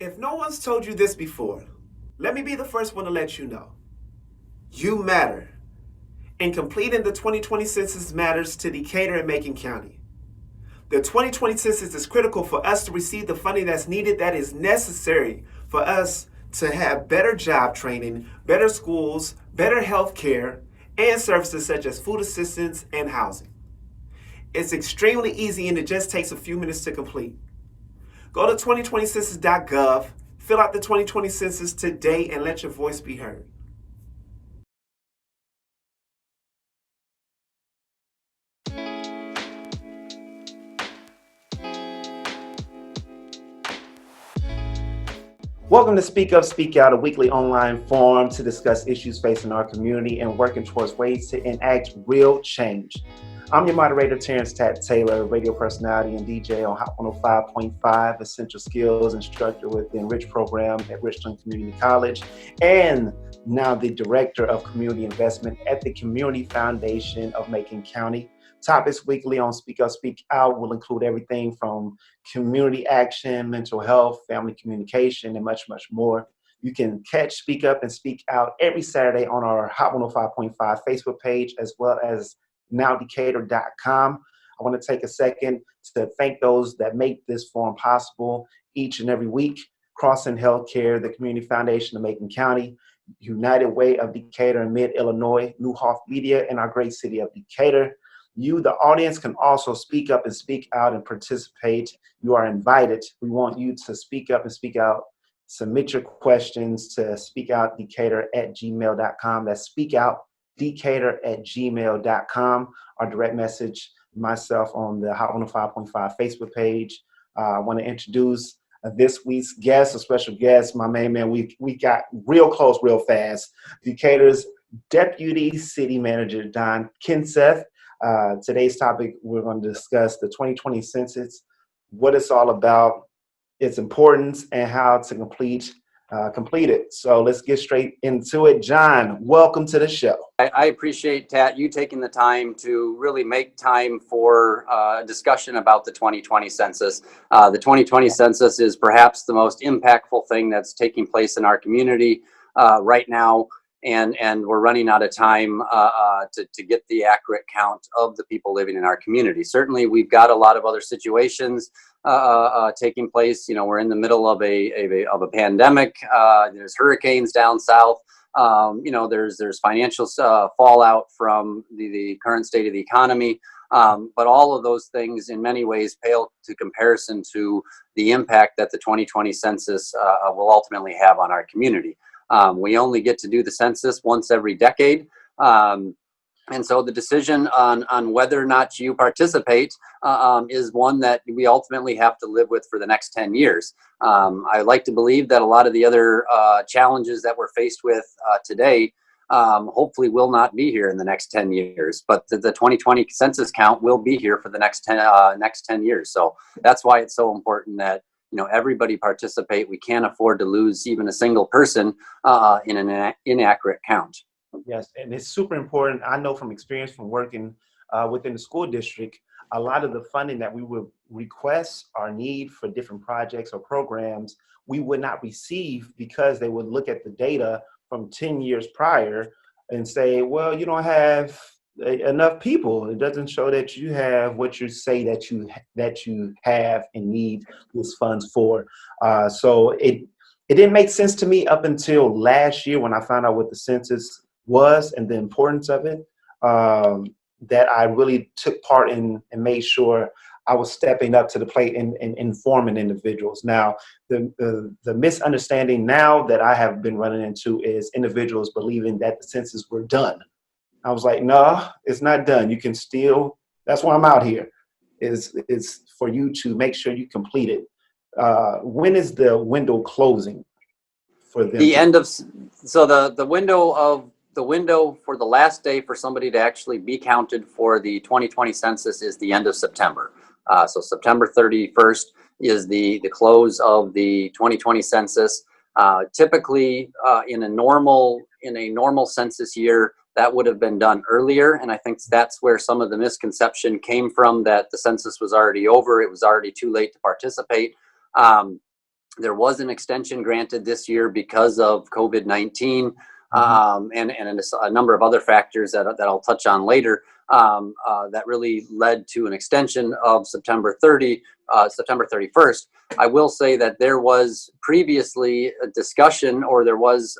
If no one's told you this before, let me be the first one to let you know. You matter. And completing the 2020 census matters to Decatur and Macon County. The 2020 census is critical for us to receive the funding that's needed, that is necessary for us to have better job training, better schools, better health care, and services such as food assistance and housing. It's extremely easy and it just takes a few minutes to complete. Go to 2020census.gov, fill out the 2020 census today, and let your voice be heard. Welcome to Speak Up, Speak Out, a weekly online forum to discuss issues facing our community and working towards ways to enact real change. I'm your moderator, Terrence Tat Taylor, radio personality and DJ on Hot 105.5, essential skills instructor with the Enrich program at Richland Community College, and now the director of community investment at the Community Foundation of Macon County. Topics weekly on Speak Up, Speak Out will include everything from community action, mental health, family communication, and much, much more. You can catch Speak Up and Speak Out every Saturday on our Hot 105.5 Facebook page, as well as nowdecatur.com. I want to take a second to thank those that make this forum possible each and every week. Crossing Healthcare, the Community Foundation of Macon County, United Way of Decatur and Mid-Illinois, Neuhoff Media, and our great city of Decatur. You, the audience, can also speak up and speak out and participate. You are invited. We want you to speak up and speak out. Submit your questions to speakoutdecatur@gmail.com. That's speakoutdecatur@gmail.com. Our direct message, myself on the Hot 105.5 Facebook page. I want to introduce this week's guest, a special guest, my main man. We got real close real fast. Decatur's Deputy City Manager, Don Kindseth. Today's topic, we're going to discuss the 2020 census, what it's all about, its importance, and how to complete it. So let's get straight into it. John, welcome to the show. I appreciate, Tat, you taking the time to really make time for a discussion about the 2020 census. The 2020 census is perhaps the most impactful thing that's taking place in our community right now. And we're running out of time to get the accurate count of the people living in our community. Certainly, we've got a lot of other situations taking place. You know, we're in the middle of a pandemic. There's hurricanes down south. You know, there's financial fallout from the current state of the economy. But all of those things, in many ways, pale to comparison to the impact that the 2020 census will ultimately have on our community. We only get to do the census once every decade. And so the decision on whether or not you participate is one that we ultimately have to live with for the next 10 years. I like to believe that a lot of the other challenges that we're faced with today hopefully will not be here in the next 10 years, but the 2020 census count will be here for the next 10 years. So that's why it's so important that everybody participate. We can't afford to lose even a single person in an inaccurate count. Yes, and it's super important. I know from experience from working within the school district, a lot of the funding that we would request or need for different projects or programs, we would not receive because they would look at the data from 10 years prior and say, well, you don't have enough people. It doesn't show that you have what you say that you have and need these funds for. So it didn't make sense to me up until last year when I found out what the census was and the importance of it, that I really took part in and made sure I was stepping up to the plate and informing individuals. Now, the misunderstanding now that I have been running into is individuals believing that the census were done. I was like, no, it's not done. You can still, that's why I'm out here, is for you to make sure you complete it. When is the window closing for them? The window for the last day for somebody to actually be counted for the 2020 census is the end of September. So September 31st is the close of the 2020 census. Typically, in a normal census year, that would have been done earlier, and I think that's where some of the misconception came from, that the census was already over, it was already too late to participate. There was an extension granted this year because of COVID-19 and a number of other factors that I'll touch on later that really led to an extension of September 31st. I will say that there was previously a discussion, or there was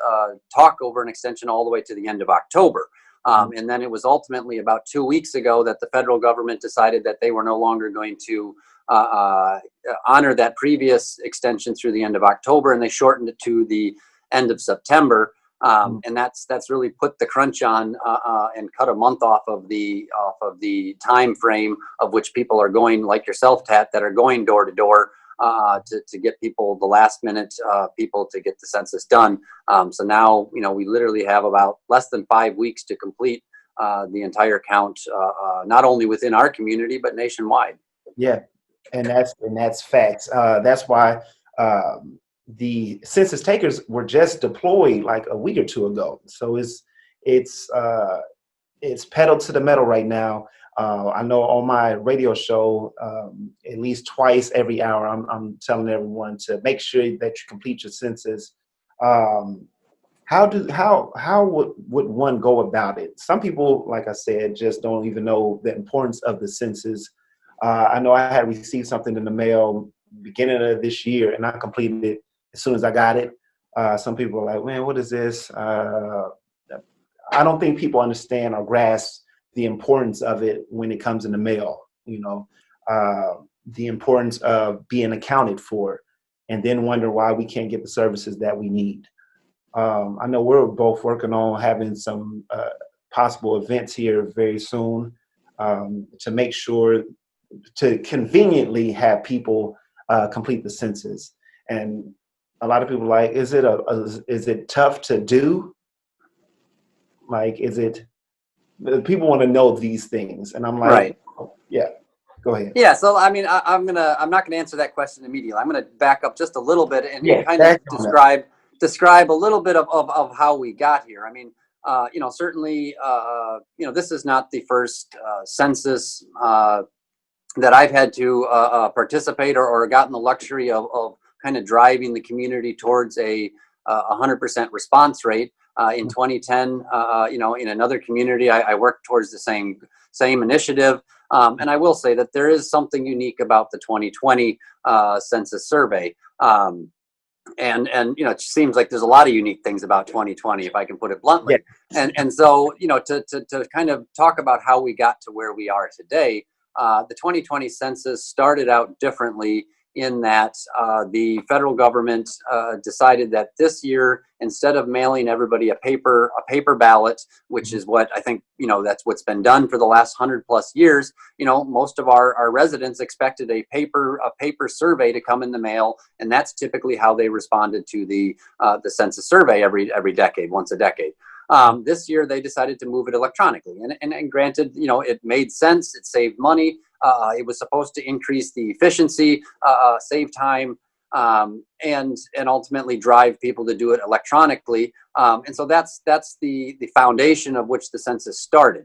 talk over an extension all the way to the end of October. And then it was ultimately about 2 weeks ago that the federal government decided that they were no longer going to honor that previous extension through the end of October, and they shortened it to the end of September. And that's really put the crunch on and cut a month off of the time frame of which people are going, like yourself, Tat, that are going door to door to get people, the last minute people, to get the census done. So now, we literally have about less than 5 weeks to complete the entire count, not only within our community but nationwide. Yeah, and that's facts. That's why the census takers were just deployed like a week or two ago. So it's pedal to the metal right now. I know on my radio show, at least twice every hour, I'm telling everyone to make sure that you complete your census. How would one go about it? Some people, like I said, just don't even know the importance of the census. I know I had received something in the mail beginning of this year, and I completed it as soon as I got it. Some people are like, man, what is this? I don't think people understand or grasp the importance of it when it comes in the mail, the importance of being accounted for, and then wonder why we can't get the services that we need. I know we're both working on having some possible events here very soon to make sure to conveniently have people complete the census. And a lot of people are like, is it tough to do? Like, people want to know these things, and I'm like, Right. Oh, yeah, go ahead. Yeah, so I mean, I'm not gonna answer that question immediately. I'm gonna back up just a little bit and Yeah, kind of describe a little bit of how we got here. I mean, certainly, this is not the first census that I've had to participate or gotten the luxury of kind of driving the community towards a 100% response rate. In 2010, in another community, I worked towards the same initiative. And I will say that there is something unique about the 2020 census survey. And it seems like there's a lot of unique things about 2020, if I can put it bluntly. Yeah. And so, to kind of talk about how we got to where we are today, the 2020 census started out differently in that the federal government decided that this year, instead of mailing everybody a paper ballot, which is what I think, that's what's been done for the last 100+ years, most of our residents expected a paper survey to come in the mail, and that's typically how they responded to the census survey every decade, once a decade. This year, they decided to move it electronically, and granted, it made sense. It saved money. It was supposed to increase the efficiency, save time, and ultimately drive people to do it electronically. And so that's the foundation of which the census started.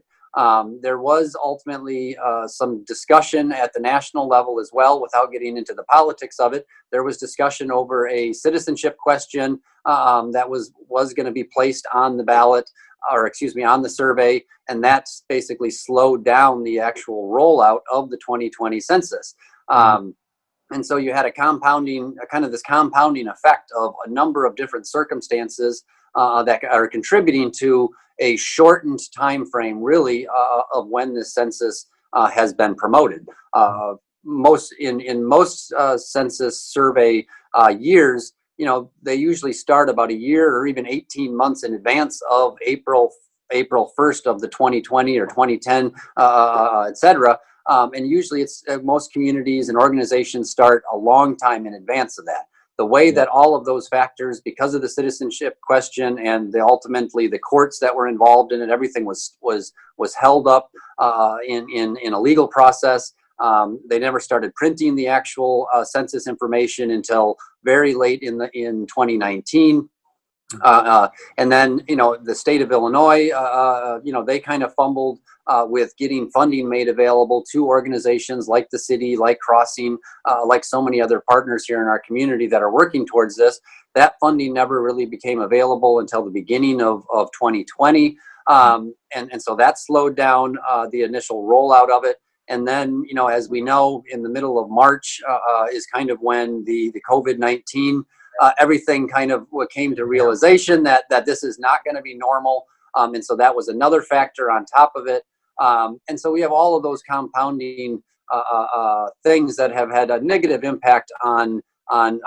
There was ultimately some discussion at the national level as well, without getting into the politics of it. There was discussion over a citizenship question that was going to be placed on the ballot, on the survey, and that's basically slowed down the actual rollout of the 2020 census. And so you had a compounding effect of a number of different circumstances that are contributing to a shortened time frame, really, of when the census has been promoted. Most census survey years, they usually start about a year or even 18 months in advance of April 1st of the 2020 or 2010, et cetera. And usually it's most communities and organizations start a long time in advance of that. The way that all of those factors, because of the citizenship question and ultimately the courts that were involved in it, everything was held up in a legal process. They never started printing the actual census information until very late in 2019. And then, the state of Illinois, they kind of fumbled with getting funding made available to organizations like the city, like Crossing, like so many other partners here in our community that are working towards this. That funding never really became available until the beginning of 2020. And so that slowed down the initial rollout of it. And then, as we know, in the middle of March is kind of when the COVID-19 everything kind of came to realization that this is not going to be normal. And so that was another factor on top of it. And so we have all of those compounding things that have had a negative impact on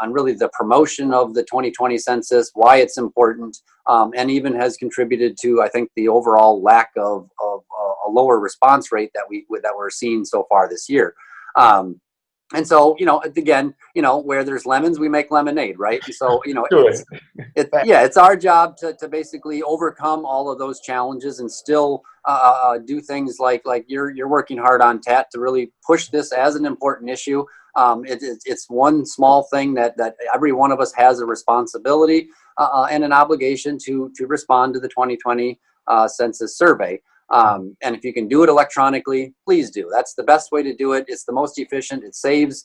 really the promotion of the 2020 census, why it's important, and even has contributed to, I think, the overall lack of a lower response rate that we're seeing so far this year. And so, again, where there's lemons, we make lemonade, right? And so, Sure. it's our job to basically overcome all of those challenges and still do things like you're working hard on, TAT, to really push this as an important issue. It's one small thing that every one of us has a responsibility and an obligation to respond to the 2020 census survey. And if you can do it electronically, please do. That's the best way to do it. It's the most efficient. It saves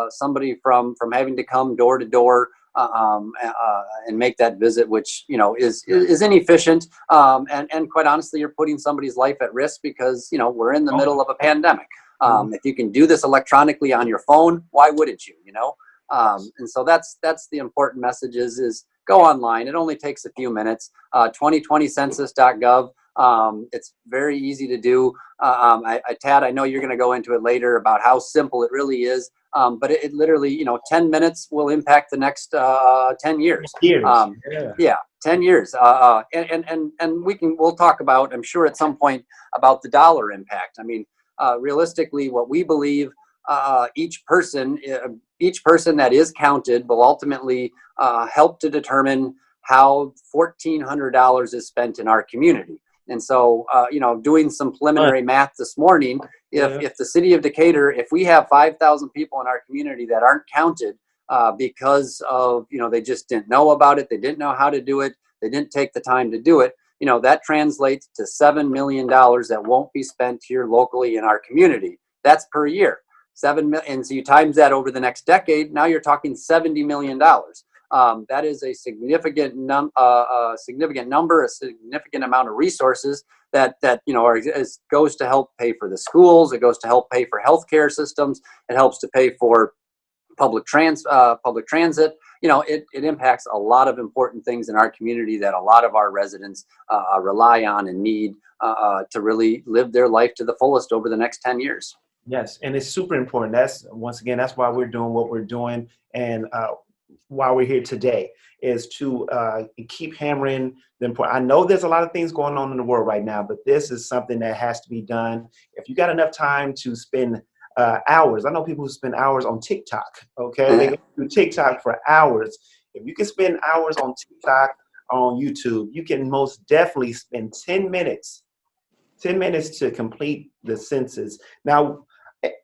somebody from having to come door to door and make that visit, which is inefficient. And quite honestly, you're putting somebody's life at risk because we're in the middle of a pandemic. If you can do this electronically on your phone, why wouldn't you? And so that's the important message is go online. It only takes a few minutes. 2020census.gov. It's very easy to do. Tad, I know you're going to go into it later about how simple it really is. But it literally, 10 minutes will impact the next 10 years. 10 years. And we'll talk about, I'm sure at some point, about the dollar impact. I mean, realistically, what we believe each person that is counted will ultimately help to determine how $1,400 is spent in our community. And so, doing some preliminary math this morning, if the city of Decatur, if we have 5,000 people in our community that aren't counted because of, they just didn't know about it, they didn't know how to do it, they didn't take the time to do it, that translates to $7 million that won't be spent here locally in our community. That's per year. 7 million. And so you times that over the next decade, now you're talking $70 million. That is a significant number, a significant amount of resources that goes to help pay for the schools. It goes to help pay for healthcare systems. It helps to pay for public transit. It impacts a lot of important things in our community that a lot of our residents rely on and need to really live their life to the fullest over the next 10 years. Yes, and it's super important. That's why we're doing what we're doing, and why we're here today is to keep hammering the important. I know there's a lot of things going on in the world right now, but this is something that has to be done. If you got enough time to spend hours, I know people who spend hours on TikTok. Okay, they go through TikTok for hours. If you can spend hours on TikTok, on YouTube, you can most definitely spend 10 minutes to complete the census. Now,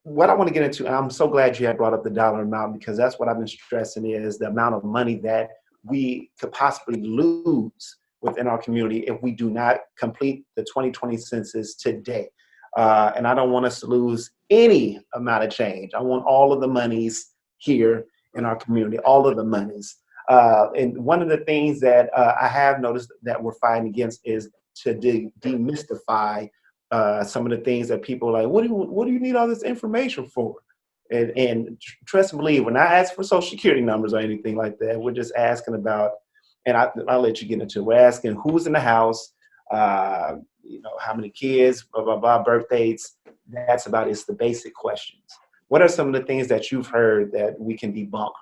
what I want to get into, and I'm so glad you had brought up the dollar amount, because that's what I've been stressing, is the amount of money that we could possibly lose within our community if we do not complete the 2020 census today. And I don't want us to lose any amount of change. I want all of the monies here in our community, all of the monies. And one of the things that I have noticed that we're fighting against is to demystify some of the things that people are like, what do you need all this information for? And trust and believe, we're not asking for social security numbers or anything like that. We're just asking about, and I'll let you get into it. We're asking who's in the house, how many kids, blah, blah, blah, birth dates. That's about it. It's the basic questions. What are some of the things that you've heard that we can debunk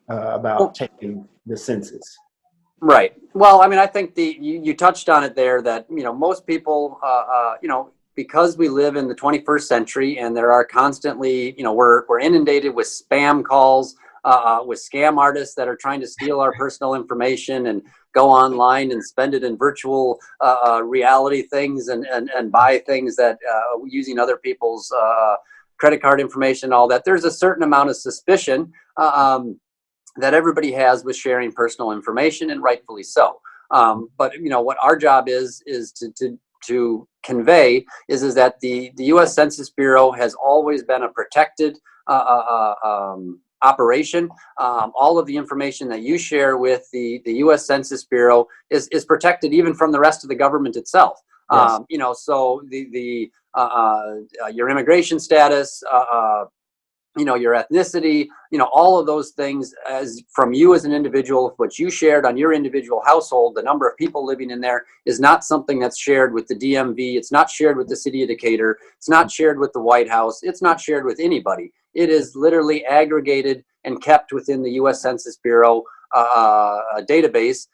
about taking the census? Right. Well, I mean, I think you touched on it there that, most people, because we live in the 21st century and there are constantly, we're inundated with spam calls, with scam artists that are trying to steal our personal information and go online and spend it in virtual reality things and buy things that using other people's credit card information, all that. There's a certain amount of suspicion that everybody has with sharing personal information, and rightfully so. But what our job is to convey is that the U.S. Census Bureau has always been a protected operation. All of the information that you share with the U.S. Census Bureau is protected even from the rest of the government itself. Yes. So your immigration status, your ethnicity, all of those things as from you as an individual, what you shared on your individual household, the number of people living in there is not something that's shared with the DMV. It's not shared with the City of Decatur. It's not shared with the White House. It's not shared with anybody. It is literally aggregated and kept within the U.S. Census Bureau database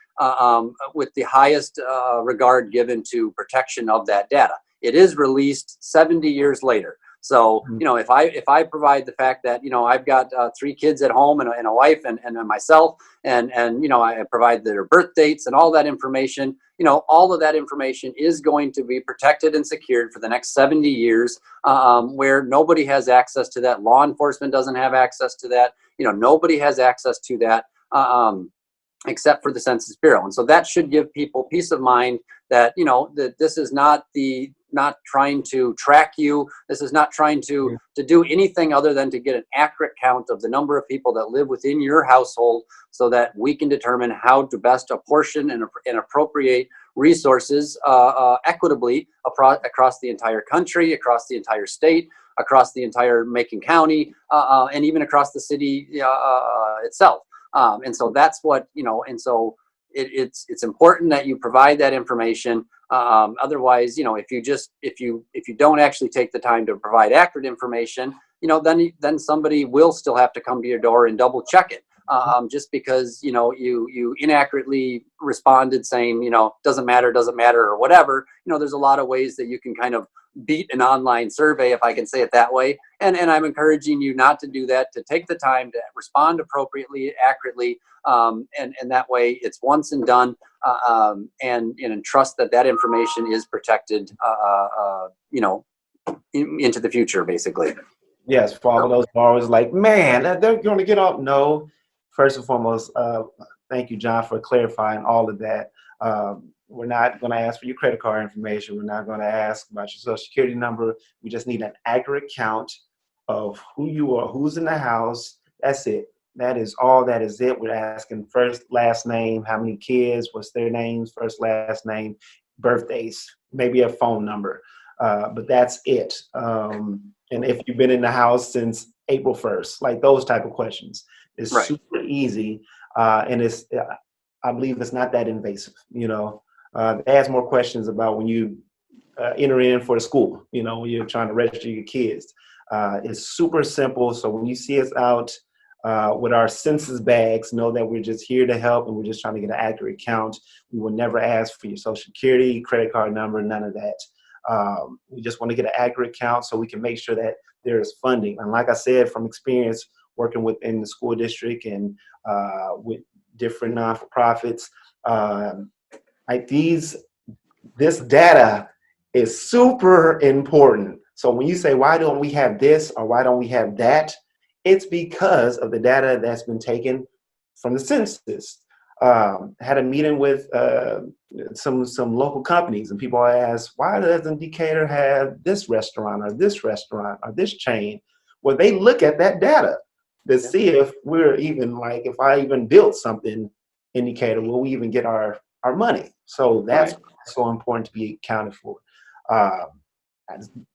with the highest regard given to protection of that data. It is released 70 years later. So, if I provide the fact that, I've got 3 kids at home and a wife and myself, and I provide their birth dates and all that information, all of that information is going to be protected and secured for the next 70 years, where nobody has access to that. Law enforcement doesn't have access to that. Nobody has access to that. Except for the Census Bureau. And so that should give people peace of mind that, that this is not trying to track you. This is not trying to do anything other than to get an accurate count of the number of people that live within your household so that we can determine how to best apportion and appropriate resources equitably across the entire country, across the entire state, across the entire Macon County, and even across the city itself. And so that's what, and so it's important that you provide that information. Otherwise, if you don't actually take the time to provide accurate information, then somebody will still have to come to your door and double check it. Just because, you inaccurately responded saying, doesn't matter or whatever, there's a lot of ways that you can kind of beat an online survey, if I can say it that way. And I'm encouraging you not to do that, to take the time to respond appropriately, accurately. And that way it's once and done, and trust that information is protected, into the future, basically. Yes, for all of those borrowers like, man, they're going to get off. No, first and foremost, thank you, John, for clarifying all of that. We're not going to ask for your credit card information. We're not going to ask about your social security number. We just need an accurate count of who you are, who's in the house. That's it. That is all. That is it. We're asking first, last name, how many kids, what's their names, first, last name, birthdays, maybe a phone number. But that's it. And if you've been in the house since April 1st, like those type of questions. It's right. Super easy. And it's, I believe it's not that invasive, They ask more questions about when you enter in for the school, when you're trying to register your kids. It's super simple. So when you see us out with our census bags, know that we're just here to help and we're just trying to get an accurate count. We will never ask for your social security, credit card number, none of that. We just want to get an accurate count so we can make sure that there is funding. And like I said, from experience working within the school district and with different non-for-profits, like this data is super important. So when you say, why don't we have this or why don't we have that? It's because of the data that's been taken from the census. Had a meeting with some local companies, and people ask, why doesn't Decatur have this restaurant or this chain? Well, they look at that data to see if we're even if I even built something in Decatur, will we even get our money? So that's so important to be accounted for.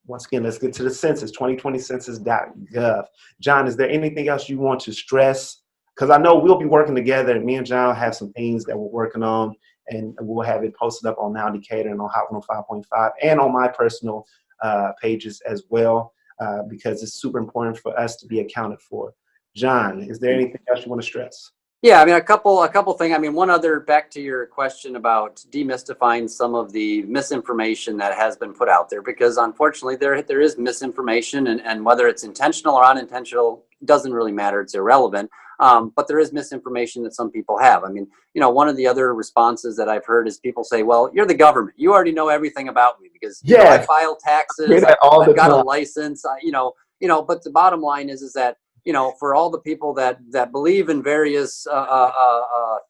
Once again, let's get to the census, 2020census.gov. John, is there anything else you want to stress? Because I know we'll be working together. Me and John have some things that we're working on, and we'll have it posted up on Now Decatur and on Hot 105.5 and on my personal pages as well, because it's super important for us to be accounted for. John, is there anything else you want to stress? Yeah, I mean, a couple things. I mean, one other, back to your question about demystifying some of the misinformation that has been put out there, because unfortunately there is misinformation, and whether it's intentional or unintentional doesn't really matter. It's irrelevant. But there is misinformation that some people have. I mean, one of the other responses that I've heard is people say, well, you're the government. You already know everything about me because I file taxes. I've got a license, but the bottom line is that for all the people that believe in various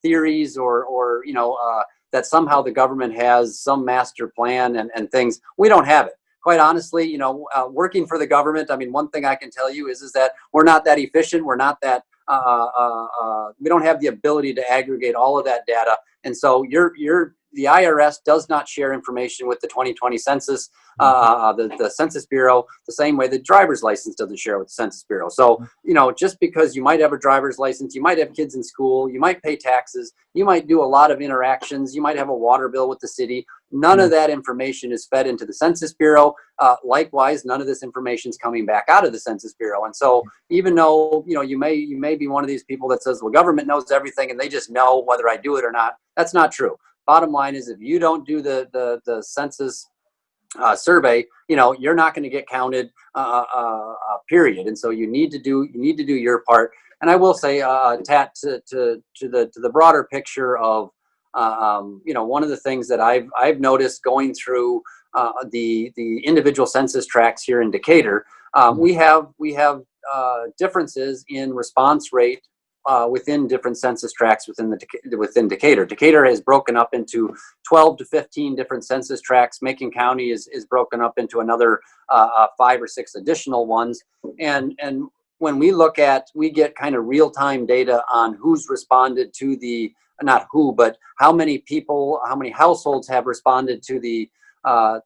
theories or that somehow the government has some master plan and things, we don't have it. Quite honestly, working for the government, I mean, one thing I can tell you is that we're not that efficient. We're not that, we don't have the ability to aggregate all of that data. And so the IRS does not share information with the 2020 census, the Census Bureau, the same way the driver's license doesn't share with the Census Bureau. So, just because you might have a driver's license, you might have kids in school, you might pay taxes, you might do a lot of interactions, you might have a water bill with the city. None of that information is fed into the Census Bureau. Likewise, none of this information is coming back out of the Census Bureau. And so even though, you may be one of these people that says, well, government knows everything and they just know whether I do it or not. That's not true. Bottom line is, if you don't do the census survey, you're not going to get counted, period. And so you need to do your part. And I will say, Tat, to the broader picture of, one of the things that I've noticed going through the individual census tracts here in Decatur, we have differences in response rate within different census tracts within Decatur. Decatur is broken up into 12 to 15 different census tracts. Macon County is broken up into another 5 or 6 additional ones. And when we get kind of real-time data on who's responded to not who, but how many people, how many households have responded to the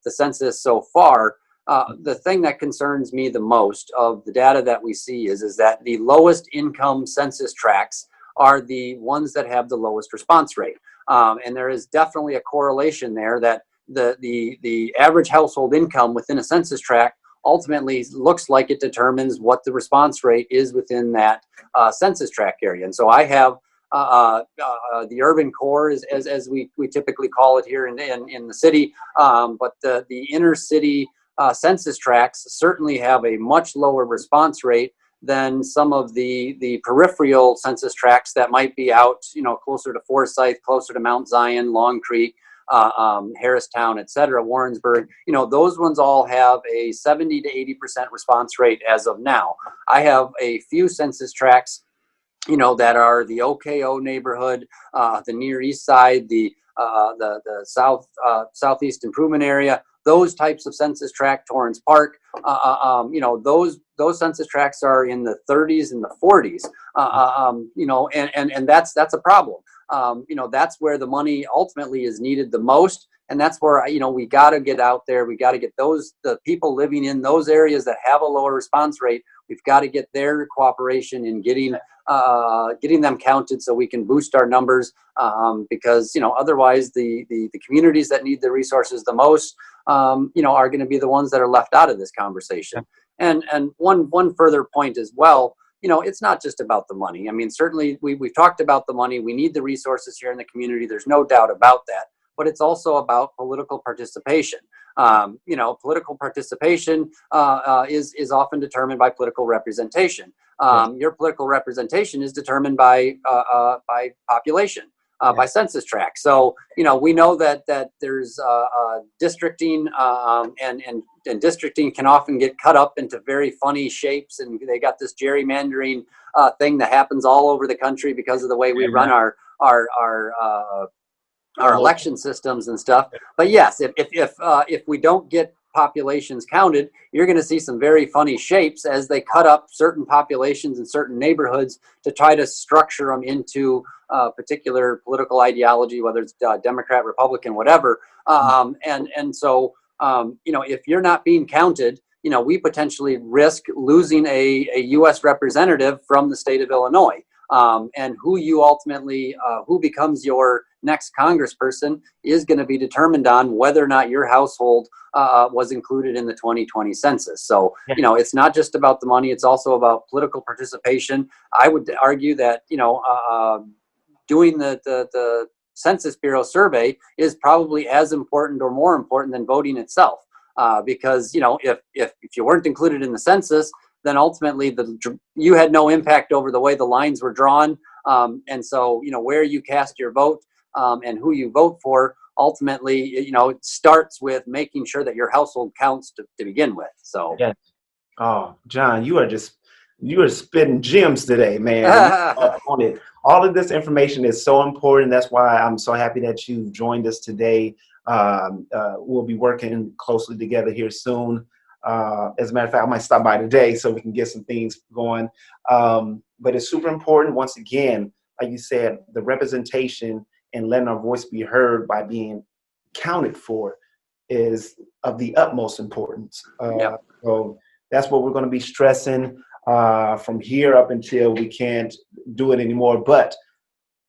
census so far. The thing that concerns me the most of the data that we see is that the lowest income census tracts are the ones that have the lowest response rate. And there is definitely a correlation there that the average household income within a census tract ultimately looks like it determines what the response rate is within that census tract area. And so I have the urban core, as we typically call it here in the city, but the inner city census tracts certainly have a much lower response rate than some of the peripheral census tracts that might be out, closer to Forsyth, closer to Mount Zion, Long Creek, Harristown, etc., Warrensburg. Those ones all have a 70 to 80% response rate as of now. I have a few census tracts, that are the OKO neighborhood, the Near East Side, the Southeast Improvement Area. Those types of census tract, Torrance Park, those census tracts are in the 30s and the 40s, and that's a problem. That's where the money ultimately is needed the most. And that's where, we got to get out there. We got to get the people living in those areas that have a lower response rate. We've got to get their cooperation in getting them counted so we can boost our numbers, because, otherwise the communities that need the resources the most, are going to be the ones that are left out of this conversation. And one further point as well, it's not just about the money. I mean, certainly we've talked about the money. We need the resources here in the community. There's no doubt about that. But it's also about political participation. Political participation is often determined by political representation. Your political representation is determined by population, by census tract. So, we know that there's districting, and districting can often get cut up into very funny shapes, and they got this gerrymandering thing that happens all over the country because of the way we run our election systems and stuff. But yes, if we don't get populations counted, you're going to see some very funny shapes as they cut up certain populations in certain neighborhoods to try to structure them into particular political ideology, whether it's Democrat, Republican, whatever. And so, if you're not being counted, we potentially risk losing a U.S. representative from the state of Illinois. And who you ultimately, who becomes your next congressperson is going to be determined on whether or not your household was included in the 2020 census. So, it's not just about the money. It's also about political participation. I would argue that, doing the Census Bureau survey is probably as important or more important than voting itself. Because, if you weren't included in the census, then ultimately you had no impact over the way the lines were drawn. And so, where you cast your vote and who you vote for, ultimately, it starts with making sure that your household counts to begin with. So, yes. Oh, John, you are just You are spitting gems today, man. You are on it. All of this information is so important. That's why I'm so happy that you've joined us today. We'll be working closely together here soon. As a matter of fact, I might stop by today so we can get some things going. But it's super important, once again, like you said, the representation and letting our voice be heard by being counted for is of the utmost importance. Yep. So that's what we're going to be stressing from here up until we can't do it anymore. But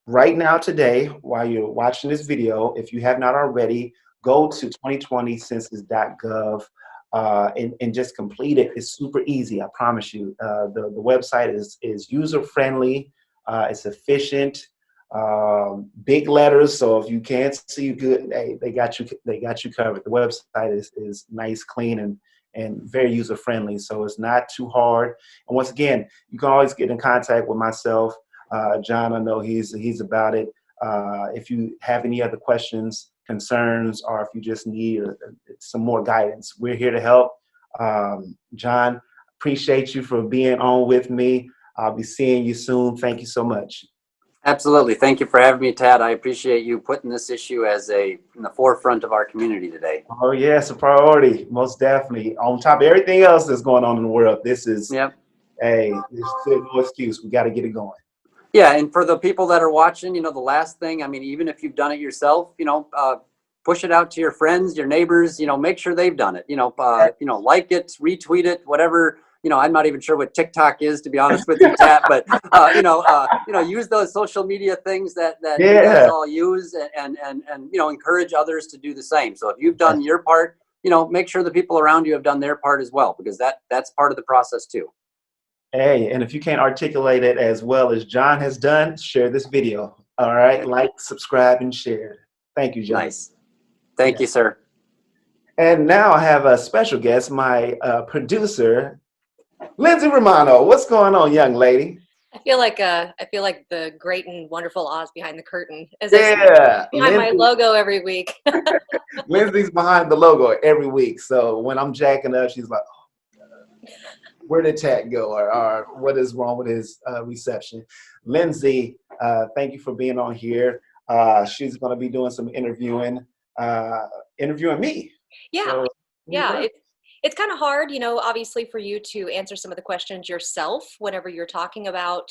right now, today, while you're watching this video, if you have not already, go to 2020census.gov and just complete it. It's super easy, I promise you. The website is user-friendly, it's efficient, big letters, so if you can't see good, they got you covered. The website is nice, clean, and very user-friendly, so it's not too hard. And once again, you can always get in contact with myself. John, I know he's about it. If you have any other questions, concerns, or if you just need some more guidance, we're here to help. John, appreciate you for being on with me. I'll be seeing you soon. Thank you so much. Absolutely. Thank you for having me, Tad. I appreciate you putting this issue in the forefront of our community today. Oh, yeah, it's a priority, most definitely. On top of everything else that's going on in the world, this is, Yep. hey, there's still no excuse. We got to get it going. Yeah, and for the people that are watching, the last thing, I mean, even if you've done it yourself, push it out to your friends, your neighbors, make sure they've done it, like it, retweet it, whatever. I'm not even sure what TikTok is, to be honest with you, Tat, but use those social media things that you guys all use, and encourage others to do the same. So if you've done your part, make sure the people around you have done their part as well, because that's part of the process too. Hey, and if you can't articulate it as well as John has done, share this video. All right, like, subscribe, and share. Thank you, John. Nice. Thank you, sir. And now I have a special guest, my producer, Lindsay Romano. What's going on, young lady? I feel like the great and wonderful Oz behind the curtain, as yeah, behind my logo every week. Lindsay's behind the logo every week. So when I'm jacking up, she's like, "Oh, where did Tat go?" or "What is wrong with his reception?" Lindsay, thank you for being on here. She's going to be doing some interviewing me. Yeah, so, yeah. It's kind of hard, obviously, for you to answer some of the questions yourself whenever you're talking about,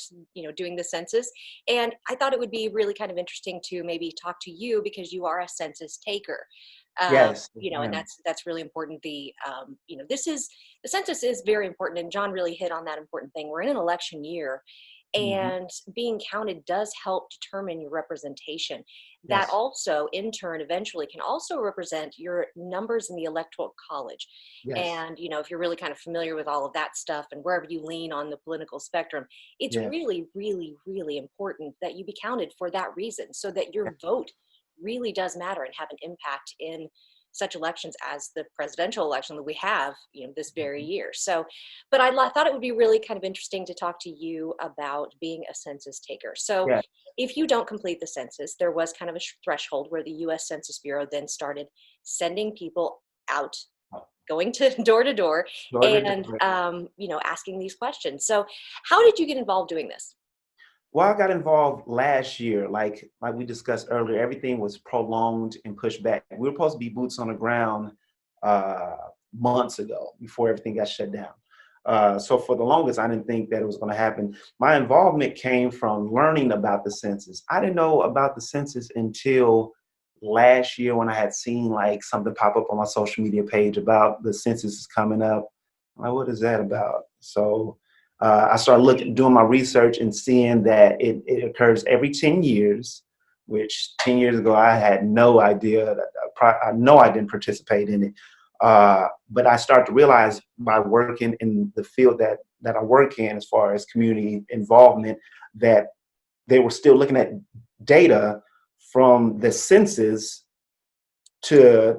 doing the census. And I thought it would be really kind of interesting to maybe talk to you, because you are a census taker. Yes. And that's really important. The census is very important, and John really hit on that important thing. We're in an election year, and being counted does help determine your representation. That also, in turn, eventually can also represent your numbers in the Electoral College. And, if you're really kind of familiar with all of that stuff and wherever you lean on the political spectrum, it's really, really, really important that you be counted for that reason, so that your vote really does matter and have an impact in such elections as the presidential election that we have, this very year. So, but I thought it would be really kind of interesting to talk to you about being a census taker. So if you don't complete the census, there was kind of a threshold where the US Census Bureau then started sending people out, going to door, and asking these questions. So how did you get involved doing this? Well, I got involved last year. Like we discussed earlier, everything was prolonged and pushed back. We were supposed to be boots on the ground months ago, before everything got shut down. So for the longest, I didn't think that it was going to happen. My involvement came from learning about the census. I didn't know about the census until last year, when I had seen like something pop up on my social media page about the census is coming up. I'm like, what is that about? So I started doing my research and seeing that it occurs every 10 years, which 10 years ago I had no idea. I know I didn't participate in it. But I started to realize, by working in the field that I work in, as far as community involvement, that they were still looking at data from the census to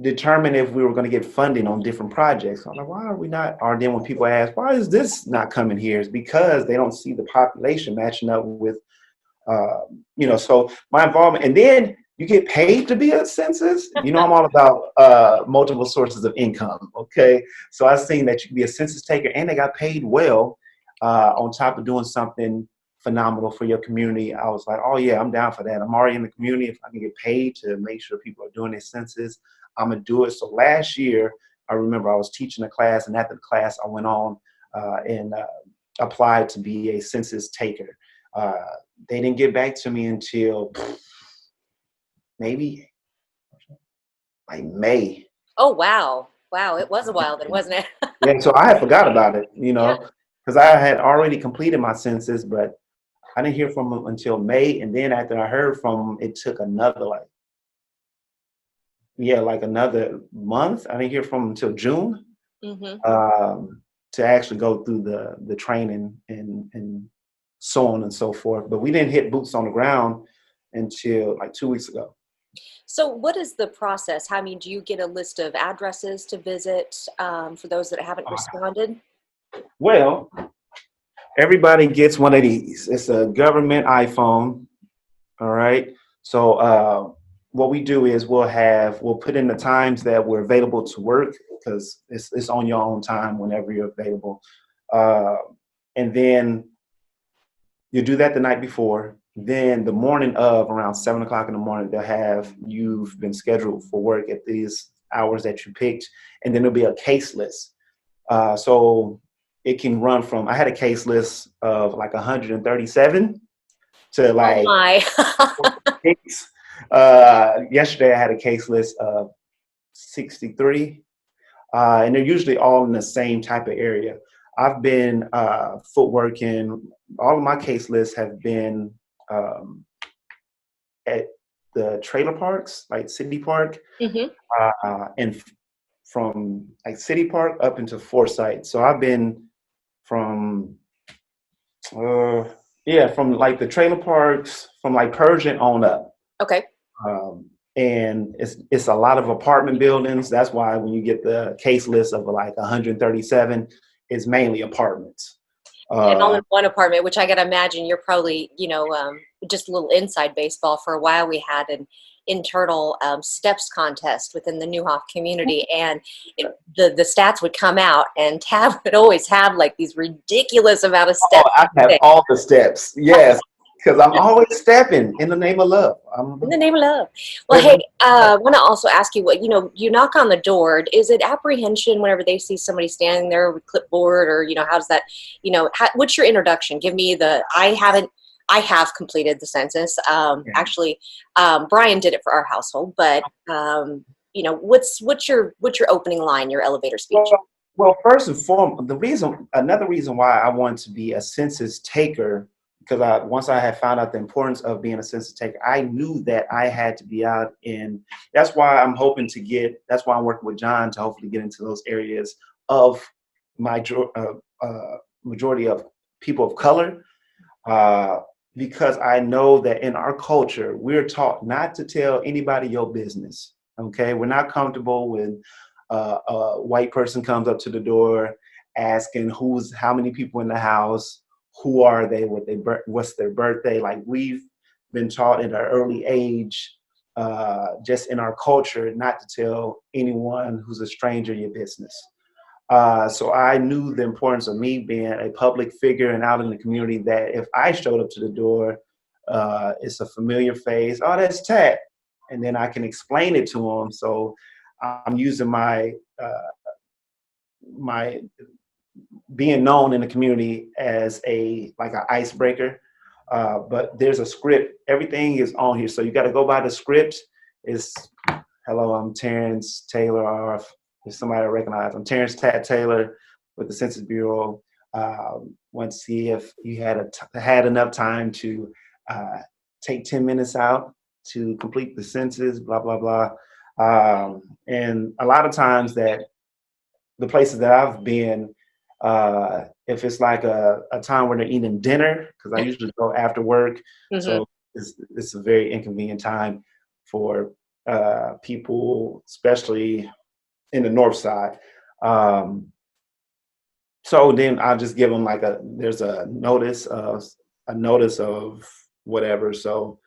determine if we were going to get funding on different projects. I'm like, why are we not? Or then when people ask, why is this not coming here? It's because they don't see the population matching up with, so my involvement. And then you get paid to be a census. I'm all about multiple sources of income. Okay. So I've seen that you can be a census taker and they got paid well. on top of doing something phenomenal for your community, I was like, oh yeah, I'm down for that. I'm already in the community. If I can get paid to make sure people are doing their census, I'm gonna do it. So last year, I remember I was teaching a class, and after the class, I went on and applied to be a census taker. They didn't get back to me until maybe like May. Oh, wow. Wow. It was a while then, wasn't it? Yeah, so I had forgot about it, Yeah. because I had already completed my census, but I didn't hear from them until May. And then after I heard from them, it took another like another month. I didn't hear from them until June to actually go through the training and so on and so forth. But we didn't hit boots on the ground until like 2 weeks ago. So what is the process? I mean, do you get a list of addresses to visit for those that haven't responded? Well, everybody gets one of these. It's a government iPhone. All right. So what we do is we'll put in the times that we're available to work, because it's on your own time whenever you're available. And then you do that the night before. Then the morning of, around 7 o'clock in the morning, they'll have you've been scheduled for work at these hours that you picked. And then there'll be a case list. So it can run from, I had a case list of like 137 to like, Oh my. yesterday I had a case list of 63, and they're usually all in the same type of area. I've been footworking. All of my case lists have been at the trailer parks, like City Park, and from like City Park up into Forsyth. So I've been from from like the trailer parks, from like Persian on up. Okay. And it's a lot of apartment buildings. That's why when you get the case list of like 137, it's mainly apartments. And all in one apartment, which I got to imagine you're probably, just a little inside baseball. For a while, we had an internal steps contest within the Neuhoff community, and the stats would come out, and Tab would always have like these ridiculous amount of steps. Oh, I have all the steps. Yes. Because I'm always stepping in the name of love. In the name of love. Well, hey, I want to also ask you what, you knock on the door. Is it apprehension whenever they see somebody standing there with clipboard, or, how does that, what's your introduction? Give me I have completed the census. Actually, Brian did it for our household, but, what's your opening line, your elevator speech? Well, first and foremost, another reason why I wanted to be a census taker, because once I had found out the importance of being a census taker, I knew that I had to be out in. That's why I'm that's why I'm working with John to hopefully get into those areas of my majority of people of color, because I know that in our culture, we're taught not to tell anybody your business. Okay, we're not comfortable when a white person comes up to the door asking how many people in the house. Who are they? What's their birthday? Like, we've been taught at an early age, just in our culture, not to tell anyone who's a stranger your business. So I knew the importance of me being a public figure and out in the community, that if I showed up to the door, it's a familiar face. Oh, that's Tat. And then I can explain it to them. So I'm using my being known in the community as an icebreaker, but there's a script. Everything is on here, so you got to go by the script. It's hello, I'm Terrence Taylor, or if somebody will recognize, I'm Terrence Tat Taylor with the Census Bureau. Want to see if you had enough time to take 10 minutes out to complete the census, blah blah blah. And a lot of times that the places that I've been, if it's like a time where they're eating dinner, because I usually go after work, so it's a very inconvenient time for people, especially in the north side. So then I'll just give them there's a notice of whatever. So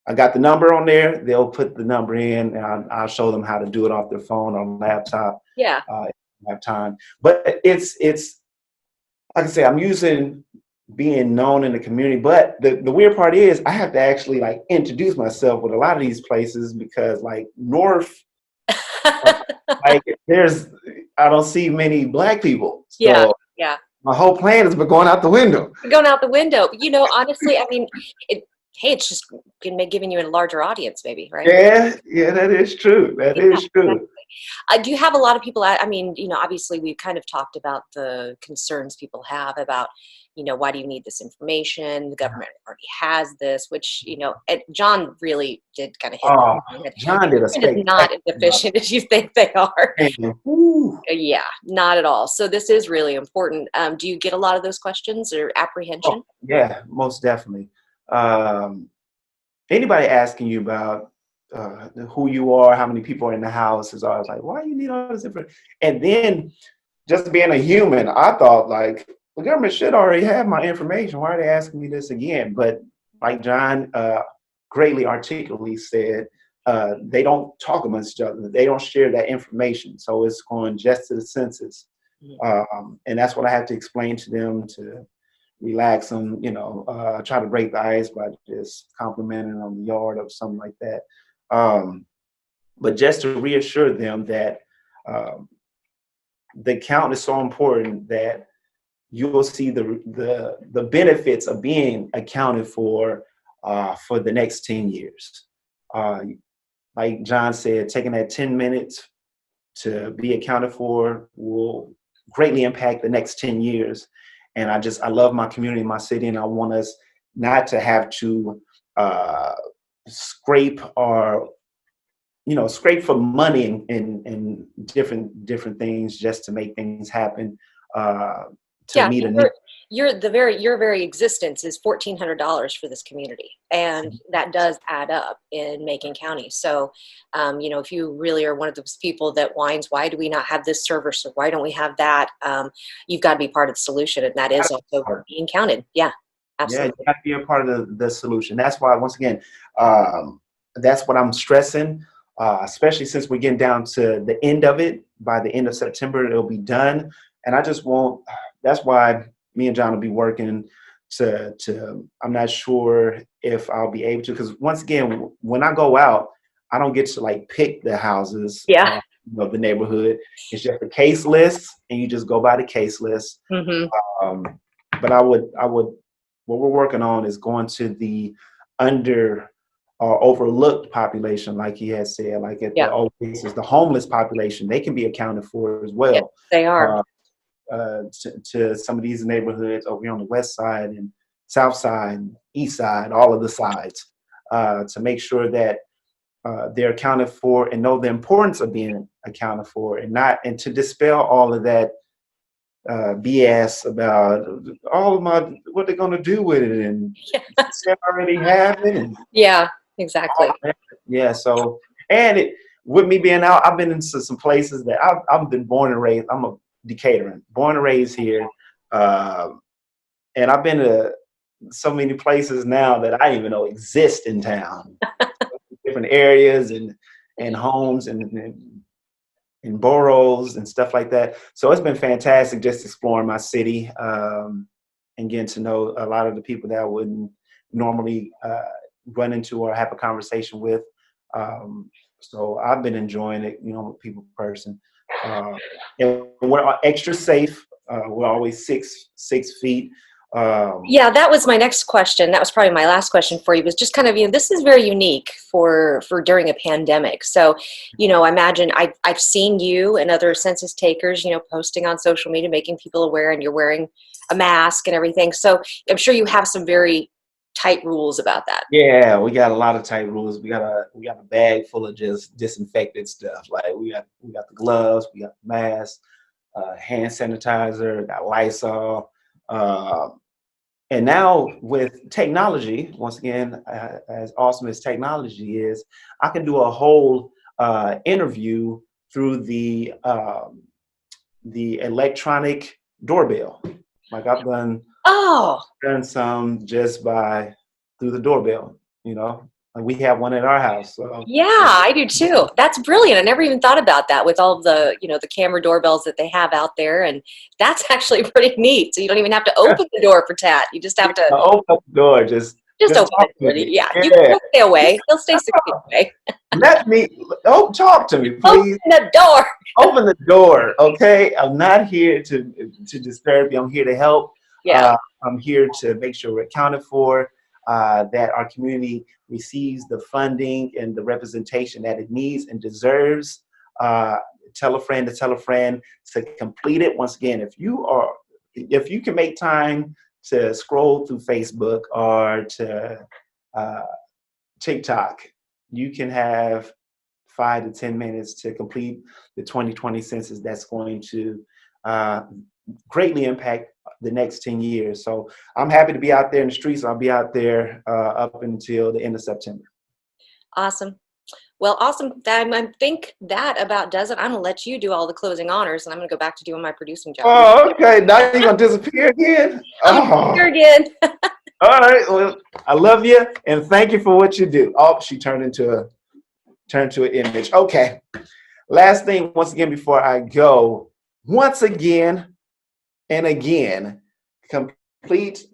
I got the number on there. They'll put the number in, and I'll show them how to do it off their phone or laptop. Yeah. Have time, but it's like I say, I'm using being known in the community, but the weird part is I have to actually like introduce myself with a lot of these places because like North, like I don't see many Black people. Yeah, So yeah. my whole plan has been going out the window. Going out the window. Honestly, I mean, hey, it's just giving you a larger audience, maybe, right? Yeah, yeah, that is true. That Yeah, is exactly. true. Do you have a lot of people I mean, obviously we've kind of talked about the concerns people have about, why do you need this information? The government already has this, which, John really did kind of hit Oh, the head. John did a It is not spectacular as job. efficient as you think they are. Man, woo. Yeah, not at all. So this is really important. Do you get a lot of those questions or Oh, apprehension? yeah, most definitely. Um, Anybody asking you about who you are, how many people are in the house is always like, why you need all this different? And then just being a human, I thought like the government should already have my information. Why are they asking me this again? But like John greatly articulately said, they don't talk amongst each other. They don't share that information. So it's going just to the census. And that's what I have to explain to them to relax them, try to break the ice by just complimenting on the yard or something like that. But just to reassure them that um, the count is so important that you'll see the benefits of being accounted for the next 10 years. Uh, like John said, taking that 10 minutes to be accounted for will greatly impact the next 10 years. And I love my community, my city, and I want us not to have to uh, scrape or, scrape for money and different things just to make things happen, uh, to Yeah, meet a need. your very existence is $1,400 for this community, and that does add up in Macon County. So, if you really are one of those people that whines, why do we not have this service or why don't we have that? You've got to be part of the solution, and that is also being counted. Yeah, Yeah, you absolutely. got to be a part of the solution. That's why, once again, um, that's what I'm stressing, especially since we're getting down to the end of it. By the end of September, it'll be done. And I just won't, that's why me and John will be working I'm not sure if I'll be able to, because once again, when I go out, I don't get to like pick the houses, Yeah. the neighborhood. It's just a case list, and you just go by the case list. Hmm. Um, but I would, what we're working on is going to the under or overlooked population, like he has said, like at the Yeah. oasis, the homeless population, they can be accounted for as Yeah, well. they are. Uh, to some of these neighborhoods over here on the west side and south side, and east side, all of the sides, to make sure that they're accounted for and know the importance of being accounted for, and to dispel all of that BS about all of my what they're going to do with it and they already have it and Yeah, all exactly. of that. Yeah. So and it with me being out, I've been into some places that I've been born and raised. I'm a Decaturan, born and raised here, and I've been to so many places now that I didn't even know exist in town, different areas and homes and boroughs and stuff like that. So it's been fantastic just exploring my city, and getting to know a lot of the people that I wouldn't normally run into or have a conversation with. So I've been enjoying it, I'm a people person. Uh, and we're extra safe. We're always 6 feet. Yeah, that was my next question. That was probably my last question for you, was just kind of, this is very unique for during a pandemic. So, I imagine I've seen you and other census takers, posting on social media, making people aware, and you're wearing a mask and everything. So I'm sure you have some very tight rules about that. Yeah, we got a lot of tight rules. We got a bag full of just disinfected stuff. Like we got the gloves, we got the mask, hand sanitizer, got Lysol. Uh, and now with technology, once again, as awesome as technology is, I can do a whole interview through the electronic doorbell. Like I've done Oh, some just by through the doorbell. We have one at our house. So. Yeah, I do too. That's brilliant. I never even thought about that with all the, the camera doorbells that they have out there. And that's actually pretty neat. So you don't even have to open the door for TAT. You just have to Open up the door. Just open talk it to for me. you. Yeah, you can stay away. He'll stay 6 feet away. Let me, talk to me, please. Open the door. Open the door, okay? I'm not here to disturb you. I'm here to help. Yeah. I'm here to make sure we're accounted for, that our community receives the funding and the representation that it needs and deserves. Tell a friend to complete it. Once again, if you can make time to scroll through Facebook or to TikTok, you can have 5 to 10 minutes to complete the 2020 census. That's going to greatly impact the next 10 years. So I'm happy to be out there in the streets. I'll be out there up until the end of September. Awesome. Well, awesome. I think that about does it. I'm going to let you do all the closing honors, and I'm going to go back to doing my producing job. Oh, okay. Now you're going to disappear again? I'm here again. All right. Well, I love you, and thank you for what you do. Oh, she turned into an image. Okay. Last thing, once again, before I go, once again and again, complete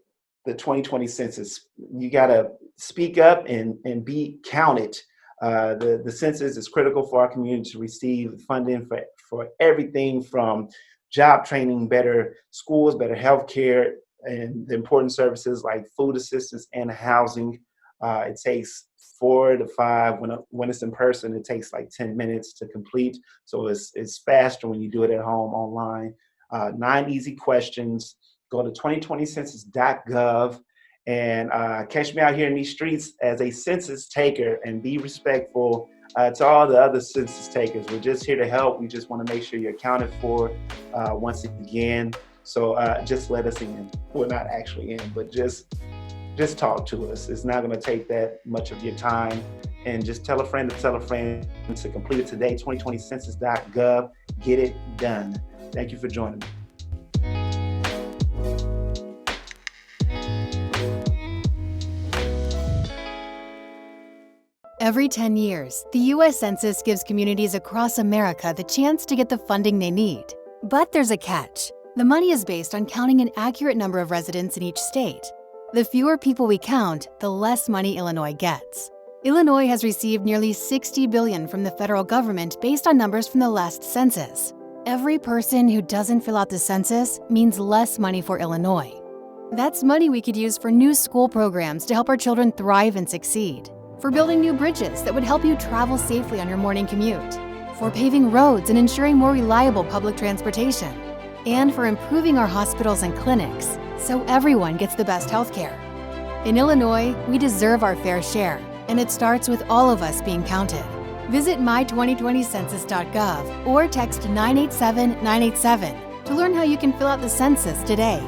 the 2020 census. You got to speak up and be counted. The census is critical for our community to receive funding for everything from job training, better schools, better healthcare, and the important services like food assistance and housing. It takes 4 to 5. When it's in person, it takes like 10 minutes to complete. So it's faster when you do it at home online. 9 easy questions. Go to 2020census.gov and catch me out here in these streets as a census taker, and be respectful to all the other census takers. We're just here to help. We just want to make sure you're accounted for once again. So just let us in. We're not actually in, but just talk to us. It's not going to take that much of your time. And just tell a friend to complete it today. 2020census.gov. Get it done. Thank you for joining me. Every 10 years, the US Census gives communities across America the chance to get the funding they need. But there's a catch. The money is based on counting an accurate number of residents in each state. The fewer people we count, the less money Illinois gets. Illinois has received nearly $60 billion from the federal government based on numbers from the last census. Every person who doesn't fill out the census means less money for Illinois. That's money we could use for new school programs to help our children thrive and succeed, for building new bridges that would help you travel safely on your morning commute, for paving roads and ensuring more reliable public transportation, and for improving our hospitals and clinics so everyone gets the best health care. In Illinois, we deserve our fair share, and it starts with all of us being counted. Visit my2020census.gov or text 987-987 to learn how you can fill out the census today.